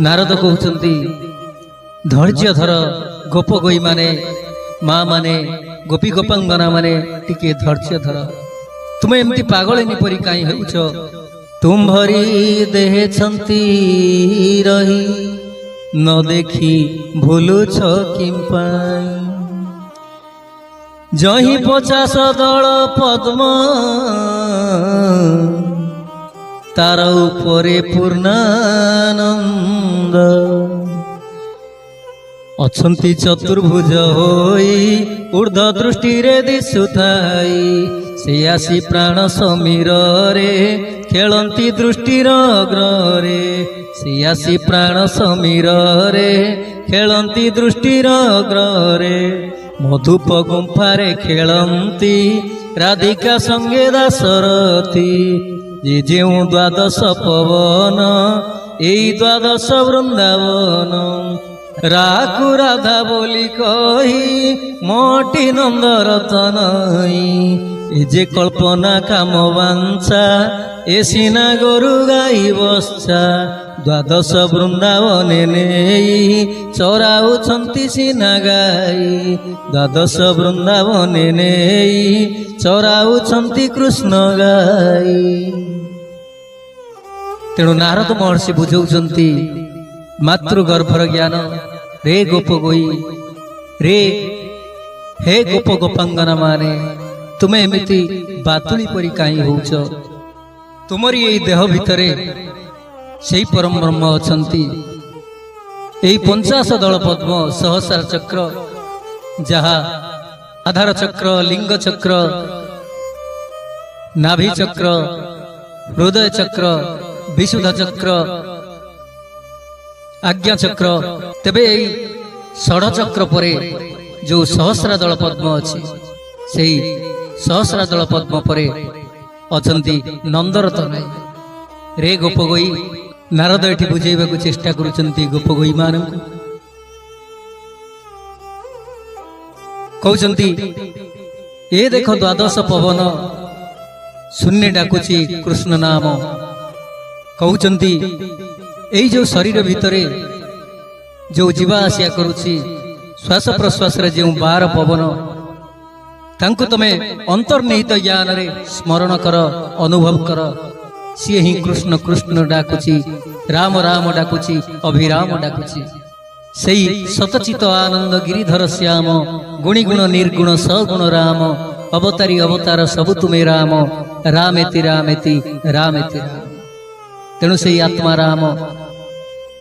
नारद कहते धैर्य धर गोप गोई माने माँ माने गोपी गोपांगना माने टिके धैर्य धर तुम एमती पागलिनी परी कहीं होउछ तुम भरी देह छंती रही न देखी भूलुछ किंपाई जही 50 दल पद्म तार उपरे पूर्णानंद अछंती चतुर्भुज होई ऊर्ध दृष्टि रे दिशुथाई से आसी प्राण समीर रे खेलंती दृष्टिर अग्रे से आसी प्राण समीर रे खेलंती दृष्टिर अग्रे मधुप गुंफारे खेलंती राधिका संगे दासरथी जे जेउ द्वादश पवन एई द्वादश वृंदावन राकु राधा बोली कही मोटी नंदरतन ए जे कल्पना काम वांछा ए सीना गोरु गाई बस्छा द्वादश वृंदावने नेई चराउछंती सीना गाई द्वादश वृंदावने नेई चराउछंती कृष्ण गाई। तेणु नारद महर्षि बुझाउछंती मातृगर्भर ज्ञान रे गोप गोई रे हे गोप गोपांगना माने तुमे एमिति बातुली परी काई होउछ तुमरी एई देह भितरे सेई परम ब्रह्म अछंती एई 50 दल पद्म सहस्र चक्र जहा आधार चक्र लिंग चक्र नाभि चक्र हृदय चक्र विशुद्ध चक्र आज्ञा चक्र तेबे षड़ चक्र परे जो सहस्र दल पद्म अच्छी से सहस्र दल पद्म परे अछंती नंदरतन रे गोप गोई नारद एठी बुझेबा को चेष्टा करुचंती गोप गोई मानक कहउचंती ए देखो द्वादश पवन शून्य डाकुची कृष्ण नाम कहउचंती एई जो शरीर भितरे जो जीवा आसिया करुची श्वास प्रश्वास रे जो 12 पवन तांको तमे अंतर्निहित ज्ञान रे स्मरण कर अनुभव कर सी ही कृष्ण कृष्ण डाकुची राम राम डाकुची अभिराम डाकुची सेई सतचित आनंद गिरिधर श्याम गुणी गुण निर्गुण सगुण राम अवतारी अवतार सबु तुमे राम रामेति रामेति रामेति राम तेणु से आत्मा राम